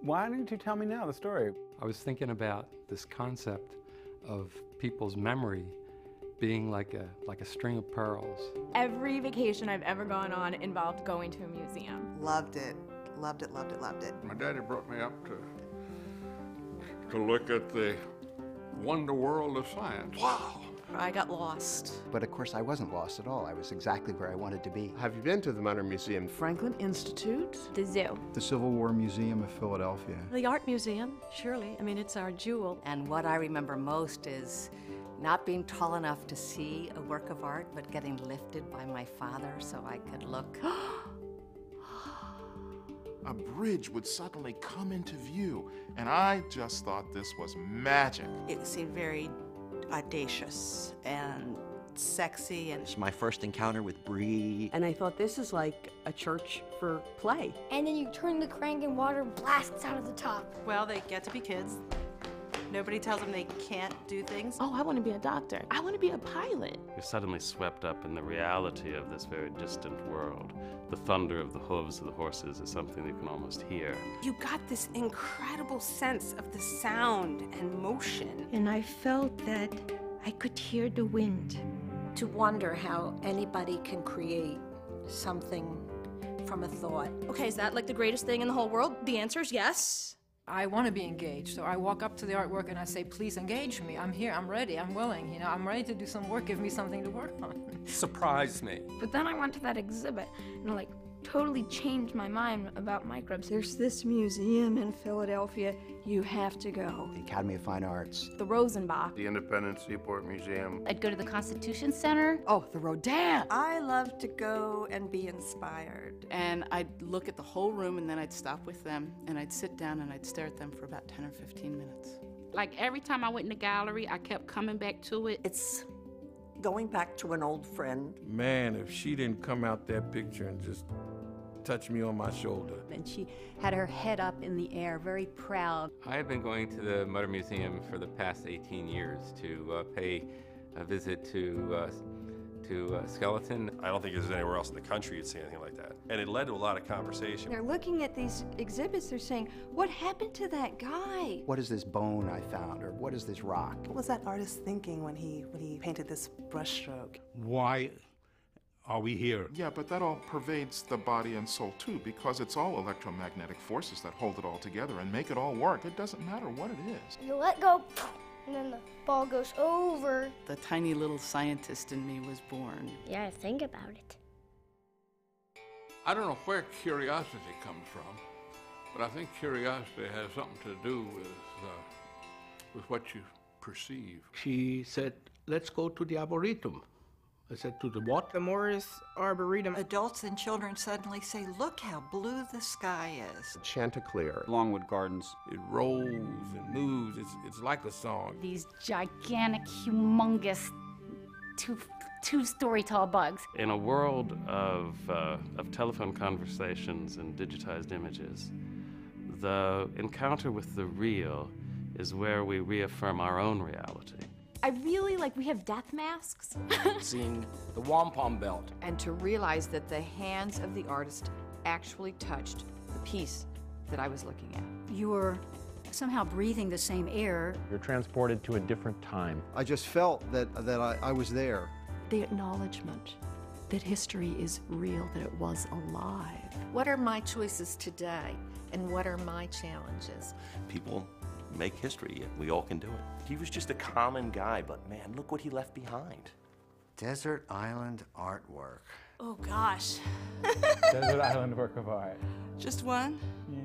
Why didn't you tell me now the story? I was thinking about this concept of people's memory being like a string of pearls. Every vacation I've ever gone on involved going to a museum. Loved it. Loved it, loved it, loved it. My daddy brought me up to look at the wonder world of science. Wow. I got lost. But of course I wasn't lost at all. I was exactly where I wanted to be. Have you been to the Modern Museum? Franklin Institute. The zoo. The Civil War Museum of Philadelphia. The Art Museum, surely. I mean, it's our jewel. And what I remember most is not being tall enough to see a work of art, but getting lifted by my father so I could look. A bridge would suddenly come into view, and I just thought this was magic. It seemed very audacious and sexy. And it's my first encounter with Brie. And I thought, this is like a church for play. And then you turn the crank and water blasts out of the top. Well, they get to be kids. Nobody tells them they can't do things. Oh, I want to be a doctor. I want to be a pilot. You're suddenly swept up in the reality of this very distant world. The thunder of the hooves of the horses is something you can almost hear. You got this incredible sense of the sound and motion. And I felt that I could hear the wind. To wonder how anybody can create something from a thought. Okay, is that like the greatest thing in the whole world? The answer is yes. I want to be engaged, so I walk up to the artwork and I say, please engage me. I'm here, I'm ready, I'm willing, you know, I'm ready to do some work, give me something to work on. Surprised me. But then I went to that exhibit and it totally changed my mind about microbes. There's this museum in Philadelphia, you have to go. The Academy of Fine Arts. The Rosenbach. The Independence Seaport Museum. I'd go to the Constitution Center. Oh, the Rodin. I love to go and be inspired. And I'd look at the whole room and then I'd stop with them and I'd sit down and I'd stare at them for about 10 or 15 minutes. Like every time I went in the gallery, I kept coming back to it. It's going back to an old friend. Man, if she didn't come out that picture and just touch me on my shoulder. And she had her head up in the air, very proud. I have been going to the Modern Museum for the past 18 years to pay a visit to skeleton. I don't think there's anywhere else in the country you'd see anything like that. And it led to a lot of conversation. They're looking at these exhibits, they're saying, what happened to that guy? What is this bone I found, or what is this rock? What was that artist thinking when he painted this brushstroke? Why are we here? Yeah, but that all pervades the body and soul too, because it's all electromagnetic forces that hold it all together and make it all work. It doesn't matter what it is. You let go, and then the ball goes over. The tiny little scientist in me was born. Yeah, think about it. I don't know where curiosity comes from, but I think curiosity has something to do with what you perceive. She said, let's go to the Arboretum. I said, to the what? The Morris Arboretum. Adults and children suddenly say, look how blue the sky is. Chanticleer. Longwood Gardens. It rolls and moves. It's like a song. These gigantic, humongous, two-story tall bugs. In a world of telephone conversations and digitized images, the encounter with the real is where we reaffirm our own reality. I really we have death masks. Seeing the wampum belt. And to realize that the hands of the artist actually touched the piece that I was looking at. You were somehow breathing the same air. You're transported to a different time. I just felt that I was there. The acknowledgement that history is real, that it was alive. What are my choices today, and what are my challenges? People make history, and we all can do it. He was just a common guy, but man, look what he left behind. Desert Island artwork. Oh gosh. Desert Island work of art. Just one? Yeah.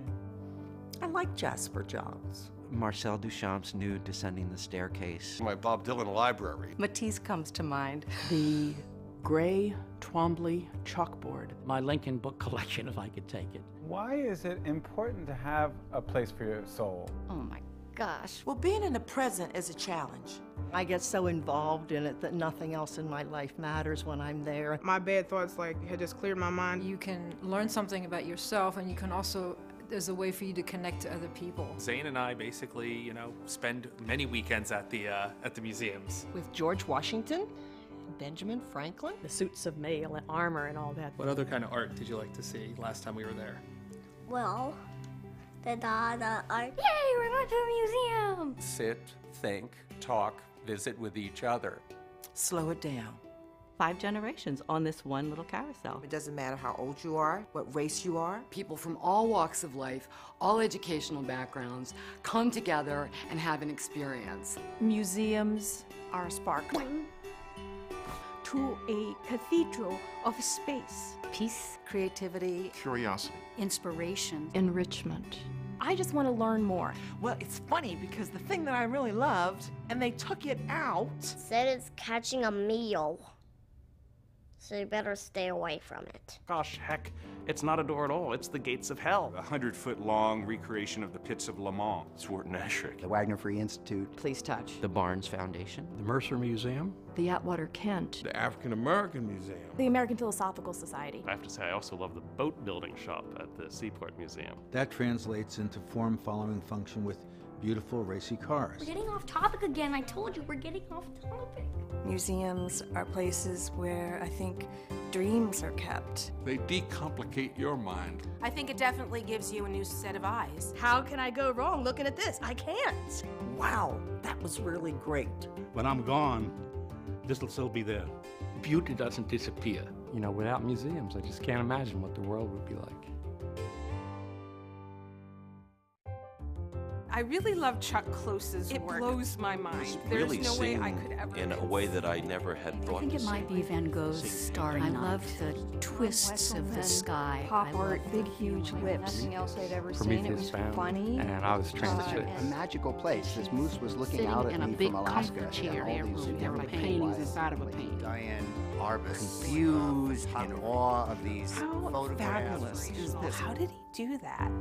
I like Jasper Johns. Marcel Duchamp's nude descending the staircase. My Bob Dylan library. Matisse comes to mind. The gray Twombly chalkboard. My Lincoln book collection, if I could take it. Why is it important to have a place for your soul? Oh my gosh. Well, being in the present is a challenge. I get so involved in it that nothing else in my life matters when I'm there. My bad thoughts had just cleared my mind. You can learn something about yourself, and you can also, there's a way for you to connect to other people. Zane and I basically, spend many weekends at the museums. With George Washington, Benjamin Franklin. The suits of mail and armor and all that. What other kind of art did you like to see last time we were there? Well, the Dada art. Yay, we're going to a museum! Sit, think, talk, visit with each other. Slow it down. 5 generations on this one little carousel. It doesn't matter how old you are, what race you are. People from all walks of life, all educational backgrounds, come together and have an experience. Museums are a spark to a cathedral of space. Peace, creativity, curiosity, inspiration, enrichment. I just want to learn more. Well, it's funny because the thing that I really loved, and they took it out. Said it's catching a meal. So you better stay away from it. Gosh, heck, it's not a door at all. It's the gates of hell. A 100-foot-long recreation of the pits of Le Mans. Swarton Ashrick. The Wagner Free Institute. Please touch. The Barnes Foundation. The Mercer Museum. The Atwater Kent. The African American Museum. The American Philosophical Society. I have to say, I also love the boat building shop at the Seaport Museum. That translates into form following function with beautiful racy cars. We're getting off topic again. I told you we're getting off topic. Museums are places where I think dreams are kept. They decomplicate your mind. I think it definitely gives you a new set of eyes. How can I go wrong looking at this? I can't. Wow, that was really great. When I'm gone, this will still be there. Beauty doesn't disappear. You know, without museums, I just can't imagine what the world would be like. I really love Chuck Close's work. It blows my mind. There's Really no way I could ever. in a way that I never had thought. I think it might be Van Gogh's Starry Night. I love the twists of the sky. Pop art, big, huge lips. Nothing else I'd ever seen. It was funny. And I was transfixed. A magical place. This moose was looking Sitting out at in a me big from Alaska. comfort chair and all room. these There were like different paintings wise inside of a painting. Diane Arbus, confused in awe of these How photographs. fabulous is this? How did he do that?